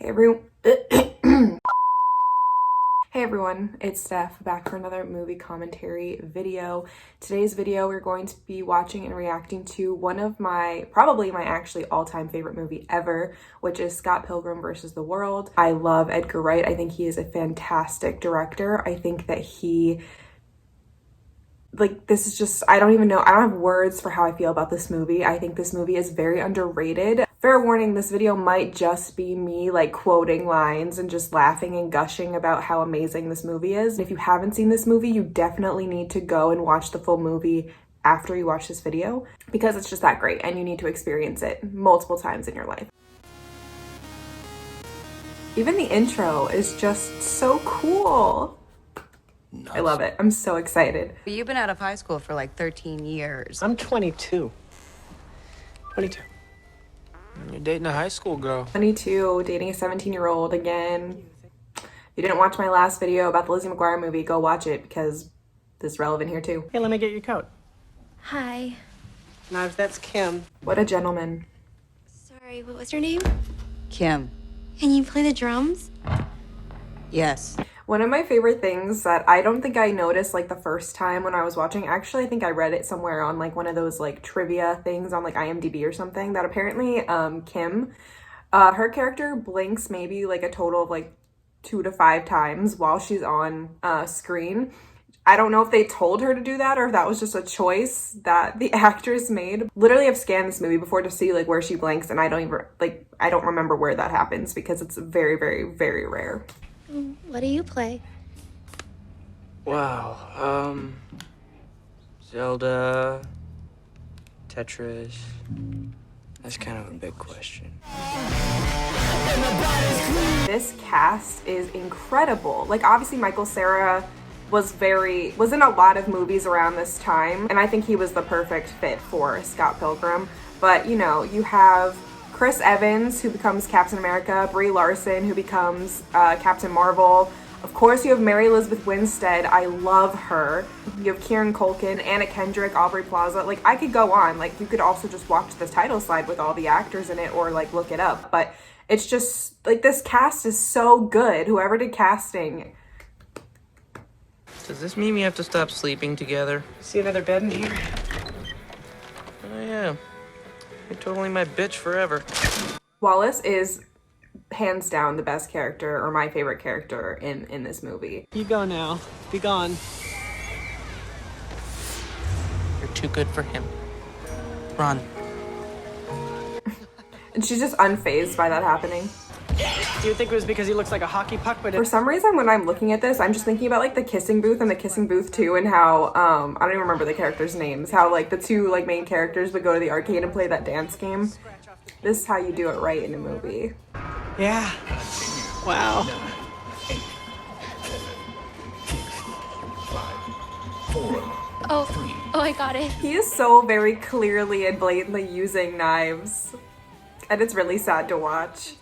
Hey everyone. Hey everyone, it's Steph back for another movie commentary video. Today's video we're going to be watching and reacting to one of probably my actually all-time favorite movie ever, which is Scott Pilgrim versus the World. I love Edgar Wright. I think he is a fantastic director. I think that this is just, I don't even know, I don't have words for how I feel about this movie. I think this movie is very underrated. Fair warning, this video might just be me quoting lines and just laughing and gushing about how amazing this movie is. If you haven't seen this movie, you definitely need to go and watch the full movie after you watch this video because it's just that great and you need to experience it multiple times in your life. Even the intro is just so cool. Nuts. I love it. I'm so excited. You've been out of high school for 13 years. I'm 22. 22. You're dating a high school girl. 22, dating a 17-year-old again. If you didn't watch my last video about the Lizzie McGuire movie, go watch it because this is relevant here too. Hey, let me get your coat. Hi. Knives, that's Kim. What a gentleman. Sorry, what was your name? Kim. And you play the drums? Yes. One of my favorite things that I don't think I noticed the first time when I was watching, actually I think I read it somewhere on one of those trivia things on IMDb or something, that apparently Kim, her character blinks maybe a total of 2 to 5 times while she's on screen. I don't know if they told her to do that or if that was just a choice that the actress made. Literally I've scanned this movie before to see where she blinks, and I don't even I don't remember where that happens because it's very, very, very rare. What do you play? Wow, Zelda, Tetris. That's kind of a big question. This cast is incredible. Obviously Michael Cera was in a lot of movies around this time, and I think he was the perfect fit for Scott Pilgrim. But you have Chris Evans, who becomes Captain America, Brie Larson, who becomes Captain Marvel. Of course, you have Mary Elizabeth Winstead. I love her. You have Kieran Culkin, Anna Kendrick, Aubrey Plaza. I could go on. You could also just watch the title slide with all the actors in it or look it up. But it's just, this cast is so good. Whoever did casting. Does this mean we have to stop sleeping together? See another bed in here? Oh, yeah. You're totally my bitch forever. Wallace is hands down the best character, or my favorite character in this movie. You go now. Be gone. You're too good for him. Run. And she's just unfazed by that happening. Do you think it was because he looks like a hockey puck? But for some reason, when I'm looking at this, I'm just thinking about the Kissing Booth and the Kissing Booth 2, and how I don't even remember the characters' names. How the two main characters would go to the arcade and play that dance game. This is how you do it right in a movie. Yeah. Wow. 8, 6, 5, 4. Oh, I got it. He is so very clearly and blatantly using knives, and it's really sad to watch.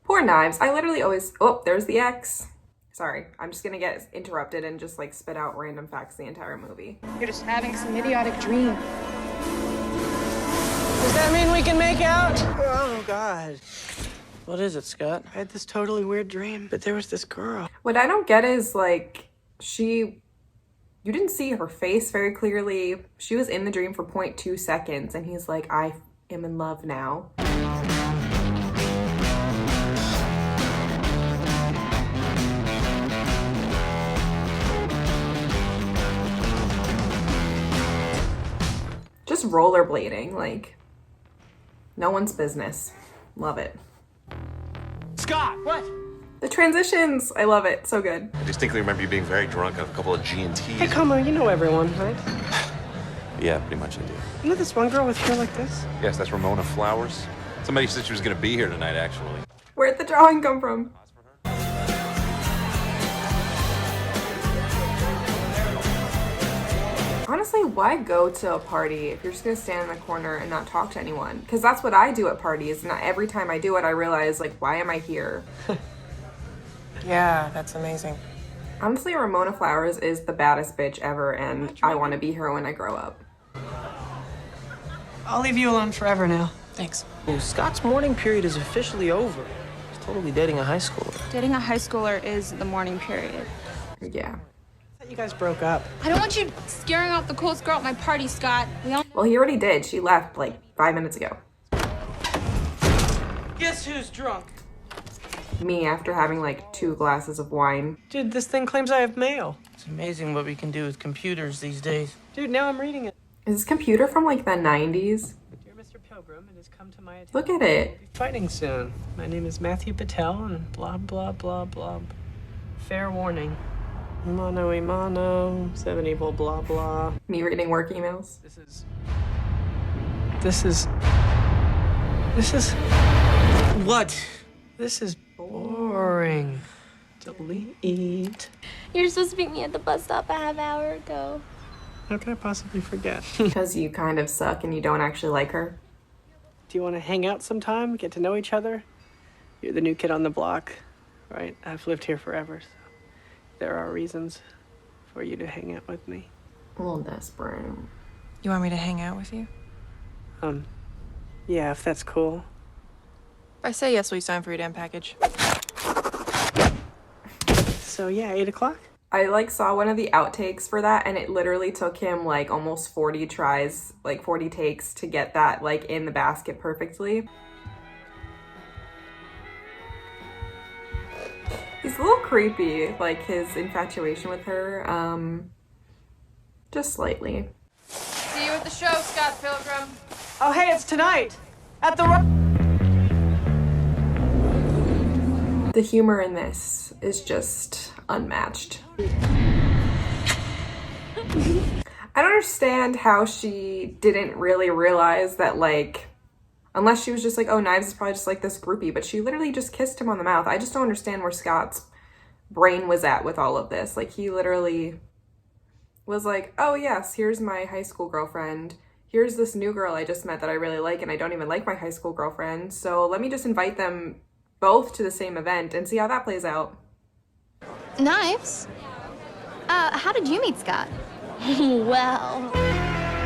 Poor Knives. I literally always... Oh, there's the X. Sorry, I'm just gonna get interrupted and just spit out random facts the entire movie. You're just having some idiotic dream. Does that mean we can make out? Oh, God. What is it, Scott? I had this totally weird dream, but there was this girl. What I don't get is you didn't see her face very clearly. She was in the dream for 0.2 seconds and he's like, I am in love now. Just rollerblading, no one's business. Love it. Scott, what? The transitions, I love it. So good. I distinctly remember you being very drunk on a couple of G&Ts. Hey, come on, you know everyone, right? Yeah, pretty much I do. You know this one girl with hair like this? Yes, that's Ramona Flowers. Somebody said she was going to be here tonight, actually. Where'd the drawing come from? Honestly, why go to a party if you're just gonna stand in the corner and not talk to anyone? Because that's what I do at parties, and every time I do it, I realize, why am I here? Yeah, that's amazing. Honestly, Ramona Flowers is the baddest bitch ever, and I want to be her when I grow up. I'll leave you alone forever now. Thanks. Well, Scott's mourning period is officially over. He's totally dating a high schooler. Dating a high schooler is the mourning period. Yeah. I thought you guys broke up. I don't want you scaring off the coolest girl at my party, Scott. We all Well, he already did. She left like 5 minutes ago. Guess who's drunk? Me after having like 2 glasses of wine. Dude, this thing claims I have mail. It's amazing what we can do with computers these days. Dude, now I'm reading it. Is this computer from like the 90s? Dear Mr. Pilgrim, it has come to my attention. Look at it. We'll be fighting soon. My name is Matthew Patel and blah, blah, blah, blah. Fair warning. Mono e mono, 7 evil, blah, blah. Me reading work emails. This is... What? This is boring. Delete. You're supposed to meet me at the bus stop a half hour ago. How could I possibly forget? Because you kind of suck and you don't actually like her. Do you want to hang out sometime? Get to know each other? You're the new kid on the block, right? I've lived here forever, so there are reasons for you to hang out with me. A little desperate. You want me to hang out with you? Yeah, if that's cool. If I say yes, will you sign for your damn package? So yeah, 8 o'clock? I like saw one of the outtakes for that and it literally took him like almost 40 tries, like 40 takes to get that like in the basket perfectly. He's a little creepy, like his infatuation with her, just slightly. See you at the show, Scott Pilgrim. Oh, hey, it's tonight! At the... The humor in this is just unmatched. I don't understand how she didn't really realize that, like, unless she was just like, oh, Knives is probably just like this groupie, but she literally just kissed him on the mouth. I just don't understand where Scott's brain was at with all of this. Like, he literally was like, oh yes, here's my high school girlfriend. Here's this new girl I just met that I really like, and I don't even like my high school girlfriend, so let me just invite them both to the same event and see how that plays out. Knives? How did you meet Scott? Well...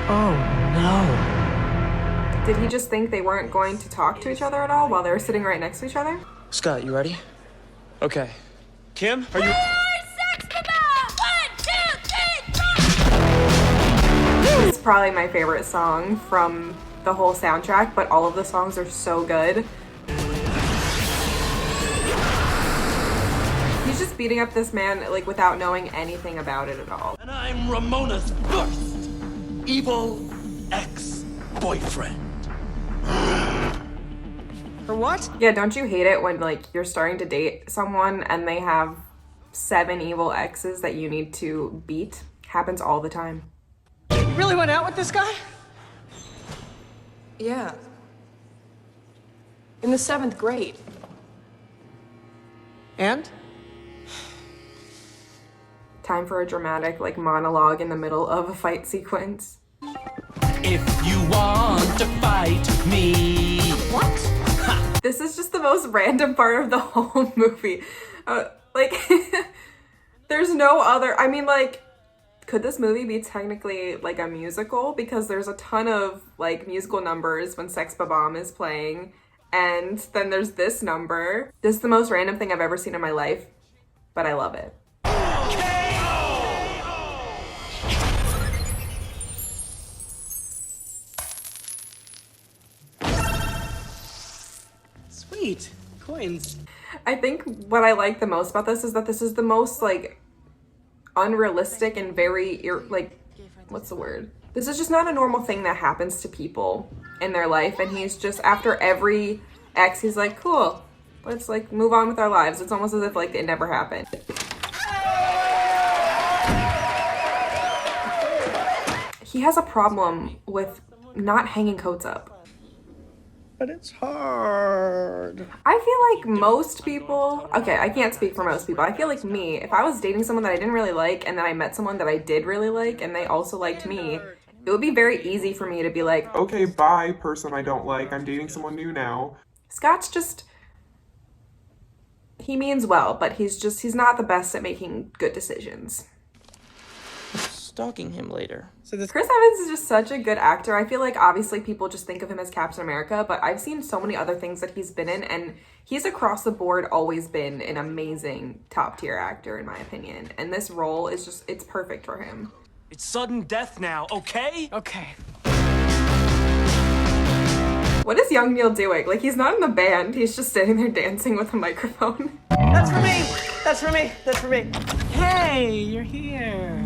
Oh, no. Did he just think they weren't going to talk to each other at all while they were sitting right next to each other? Scott, you ready? Okay. Kim, are you... It's probably my favorite song from the whole soundtrack, but all of the songs are so good. He's just beating up this man like without knowing anything about it at all. And I'm Ramona's first evil ex-boyfriend. For what? Yeah, don't you hate it when like you're starting to date someone and they have 7 evil exes that you need to beat? Happens all the time. You really went out with this guy? Yeah. In the 7th grade. And? Time for a dramatic like monologue in the middle of a fight sequence. If you want to fight me. What? This is just the most random part of the whole movie. Like, there's no other, I mean, like, could this movie be technically like a musical? Because there's a ton of like musical numbers when Sex Bob-omb is playing. And then there's this number. This is the most random thing I've ever seen in my life, but I love it. Sweet. Coins. I think what I like the most about this is that this is the most like unrealistic and very like, what's the word? This is just not a normal thing that happens to people in their life. And he's just, after every ex, he's like, cool, let's like move on with our lives. It's almost as if like it never happened. He has a problem with not hanging coats up. But it's hard. I feel like most people, okay, I can't speak for most people. I feel like me, if I was dating someone that I didn't really like and then I met someone that I did really like and they also liked me, it would be very easy for me to be like, okay, bye, person I don't like. I'm dating someone new now. Scott's just, he means well, but he's not the best at making good decisions. stalking him later. So this Chris Evans is just such a good actor. I feel like obviously people just think of him as Captain America, but I've seen so many other things that he's been in, and he's across the board always been an amazing top tier actor in my opinion. And this role is just, it's perfect for him. It's sudden death now, okay? Okay. What is young Neil doing? Like, he's not in the band. He's just standing there dancing with a microphone. That's for me. That's for me. That's for me. Hey, you're here.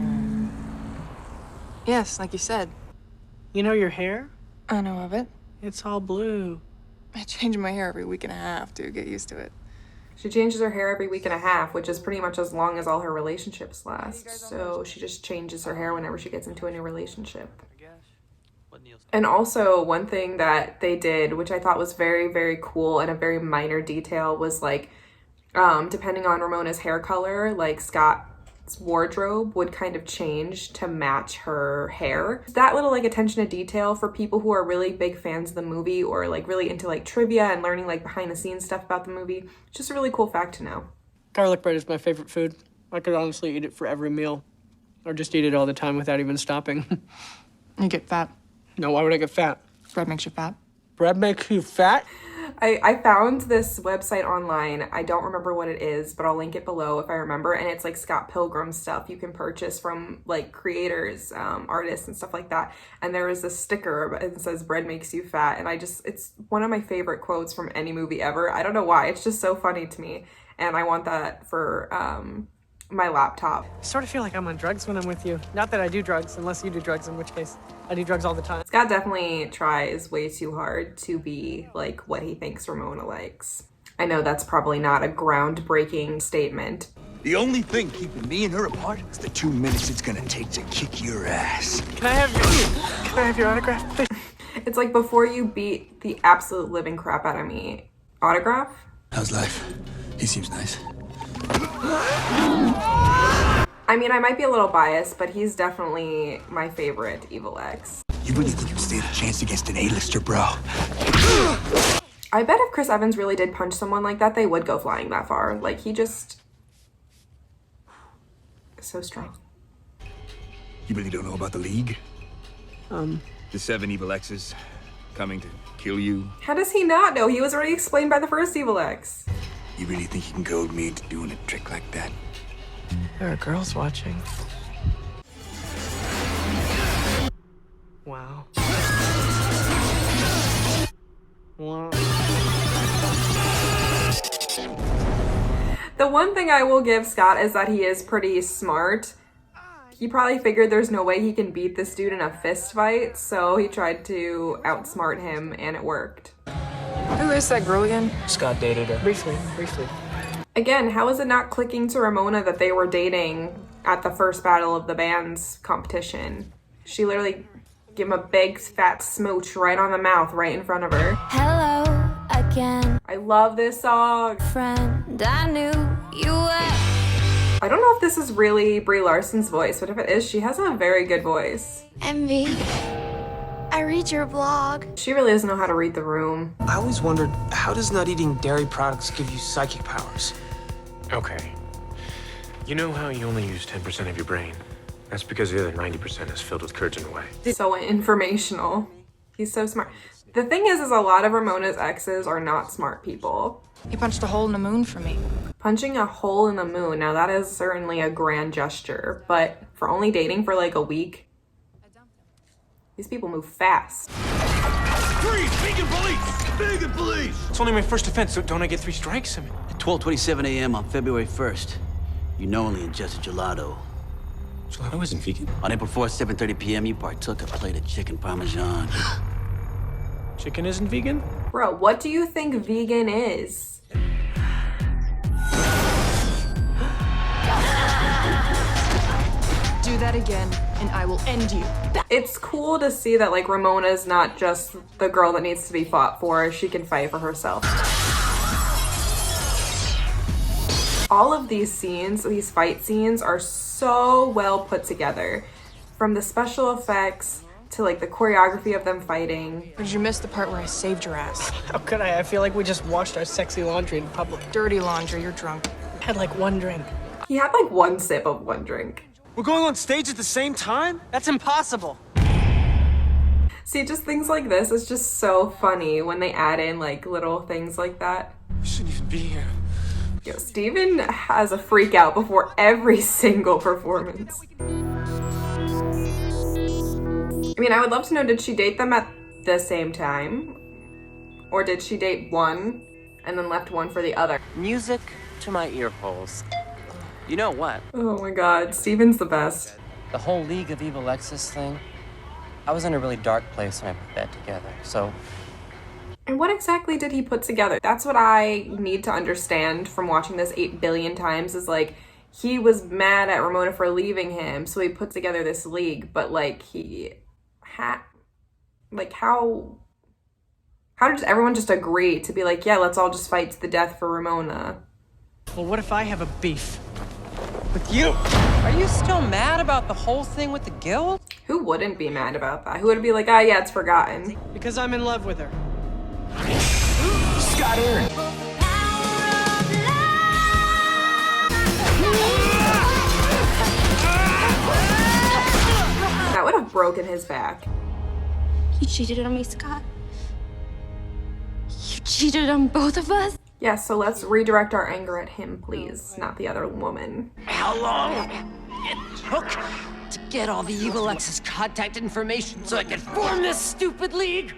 Yes, like you said. You know your hair? I know of it. It's all blue. I change my hair every week and a half to get used to it. She changes her hair every week and a half, which is pretty much as long as all her relationships last. So she just changes her hair whenever she gets into a new relationship. And also, one thing that they did, which I thought was very, very cool and a very minor detail, was like, depending on Ramona's hair color, like Scott's wardrobe would kind of change to match her hair. That little like attention to detail for people who are really big fans of the movie or like really into like trivia and learning like behind the scenes stuff about the movie, it's just a really cool fact to know. Garlic bread is my favorite food. I could honestly eat it for every meal, or just eat it all the time without even stopping. You get fat. No, why would I get fat? Bread makes you fat. Bread makes you fat? I found this website online. I don't remember what it is, but I'll link it below if I remember. And it's like Scott Pilgrim stuff you can purchase from like creators, artists and stuff like that. And there is a sticker and it says bread makes you fat. And it's one of my favorite quotes from any movie ever. I don't know why. It's just so funny to me. And I want that for my laptop. I sort of feel like I'm on drugs when I'm with you. Not that I do drugs, unless you do drugs, in which case I do drugs all the time. Scott definitely tries way too hard to be like what he thinks Ramona likes. I know that's probably not a groundbreaking statement. The only thing keeping me and her apart is the 2 minutes it's gonna take to kick your ass. Can I have your autograph, please? It's like before you beat the absolute living crap out of me. Autograph? How's life? He seems nice. I mean, I might be a little biased, but he's definitely my favorite Evil X. You really think you stand a chance against an A-lister, bro? I bet if Chris Evans really did punch someone like that, they would go flying that far. Like, he just is so strong. You really don't know about the League? The 7 Evil X's coming to kill you? How does he not know? He was already explained by the first Evil X. You really think you can goad me into doing a trick like that? There are girls watching. Wow. Wow. The one thing I will give Scott is that he is pretty smart. He probably figured there's no way he can beat this dude in a fist fight, so he tried to outsmart him, and it worked. Who is that girl again? Scott dated her. Briefly. Again, how is it not clicking to Ramona that they were dating at the first battle of the bands competition? She literally gave him a big fat smooch right on the mouth, right in front of her. Hello again, I love this song. friend. I knew you were. I don't know if this is really Brie Larson's voice, but if it is, she has a very good voice. Envy. I read your blog. She really doesn't know how to read the room. I always wondered, how does not eating dairy products give you psychic powers? Okay. You know how you only use 10% of your brain? That's because the other 90% is filled with curds in a way. So informational. He's so smart. The thing is a lot of Ramona's exes are not smart people. He punched a hole in the moon for me. Punching a hole in the moon, now that is certainly a grand gesture, but for only dating for like a week, these people move fast. Freeze! Vegan police! Vegan police! It's only my first offense, so don't I get 3 strikes? I mean, At 12:27 a.m. on February 1st, you knowingly ingested gelato. gelato isn't vegan. On April 4th, 7:30 p.m., you partook a plate of chicken parmesan. Chicken isn't vegan? Bro, what do you think vegan is? Do that again, and I will end you. It's cool to see that like Ramona's not just the girl that needs to be fought for, she can fight for herself. All of these scenes, these fight scenes are so well put together. From the special effects to like the choreography of them fighting. Or did you miss the part where I saved your ass? How could I? I feel like we just washed our sexy laundry in public. Dirty laundry, you're drunk. Had like one drink. He had like one sip of one drink. We're going on stage at the same time? That's impossible. See, just things like this is just so funny when they add in like little things like that. We shouldn't even be here. Yo, Steven has a freak out before every single performance. I mean, I would love to know, did she date them at the same time? Or did she date one and then left one for the other? Music to my ear holes. You know what? Oh my god, Steven's the best. The whole League of Evil Exes thing, I was in a really dark place when I put that together, so... And what exactly did he put together? That's what I need to understand from watching this 8 billion times, is like, he was mad at Ramona for leaving him, so he put together this league, but like, he had... Like, how did everyone just agree to be like, yeah, let's all just fight to the death for Ramona? Well, what if I have a beef with you? Are you still mad about the whole thing with the guild? Who wouldn't be mad about that? Who would be like, ah, yeah, it's forgotten? Because I'm in love with her. Scott Aaron. That would have broken his back. You cheated on me, Scott. You cheated on both of us? Yeah, so let's redirect our anger at him, please, not the other woman. How long it took to get all the Evil Ex's contact information so I could form this stupid league?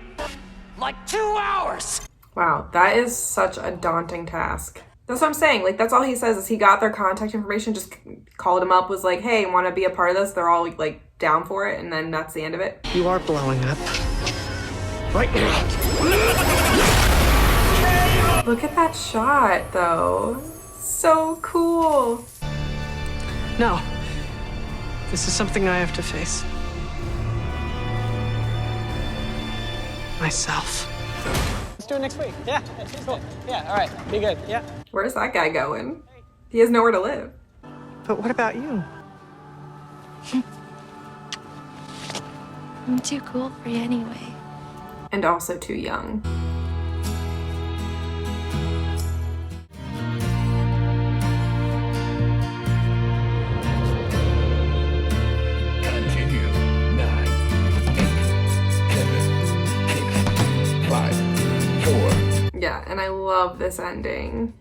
Like 2 hours! Wow, that is such a daunting task. That's what I'm saying. Like, that's all he says is he got their contact information, just called him up, was like, hey, want to be a part of this? They're all, like, down for it, and then that's the end of it. You are blowing up. Right now. Look at that shot, though. So cool. No. This is something I have to face. Myself. Let's do it next week. Yeah, cool. Yeah, all right. Be good. Yeah. Where's that guy going? He has nowhere to live. But what about you? I'm too cool for you anyway. And also too young. Continue. 9, 8, 7, 6, 5, 4. Yeah, and I love this ending.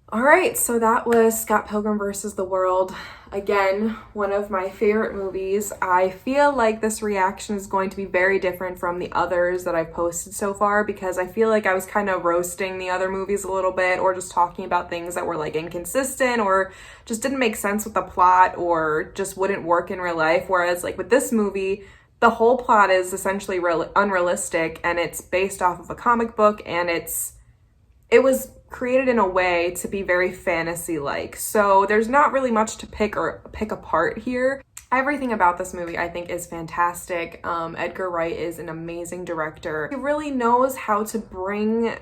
All right, so that was Scott Pilgrim versus the World. Again, one of my favorite movies. I feel like this reaction is going to be very different from the others that I've posted so far, because I feel like I was kind of roasting the other movies a little bit, or just talking about things that were like inconsistent or just didn't make sense with the plot or just wouldn't work in real life. Whereas like with this movie, the whole plot is essentially unrealistic, and it's based off of a comic book, and it was created in a way to be very fantasy-like. So there's not really much to pick apart here. Everything about this movie I think is fantastic. Edgar Wright is an amazing director. He really knows how to bring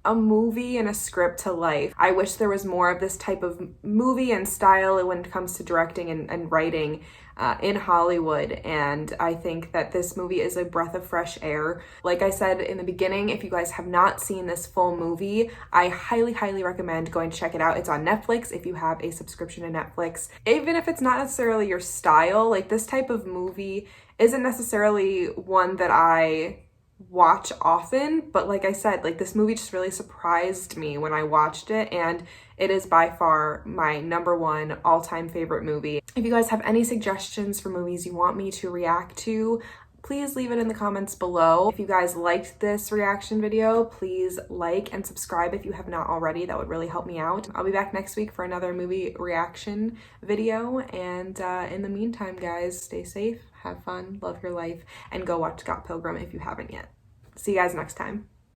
a movie and a script to life. I wish there was more of this type of movie and style when it comes to directing and writing in Hollywood, and I think that this movie is a breath of fresh air. Like I said in the beginning, if you guys have not seen this full movie, I highly, highly recommend going to check it out. It's on Netflix if you have a subscription to Netflix. Even if it's not necessarily your style, like this type of movie isn't necessarily one that I watch often, but like I said, like this movie just really surprised me when I watched it, and it is by far my #1 all-time favorite movie. If you guys have any suggestions for movies you want me to react to, please leave it in the comments below. If you guys liked this reaction video, please like and subscribe if you have not already. That would really help me out. I'll be back next week for another movie reaction video, and in the meantime, guys, stay safe, have fun, love your life, and go watch Scott Pilgrim if you haven't yet. See you guys next time.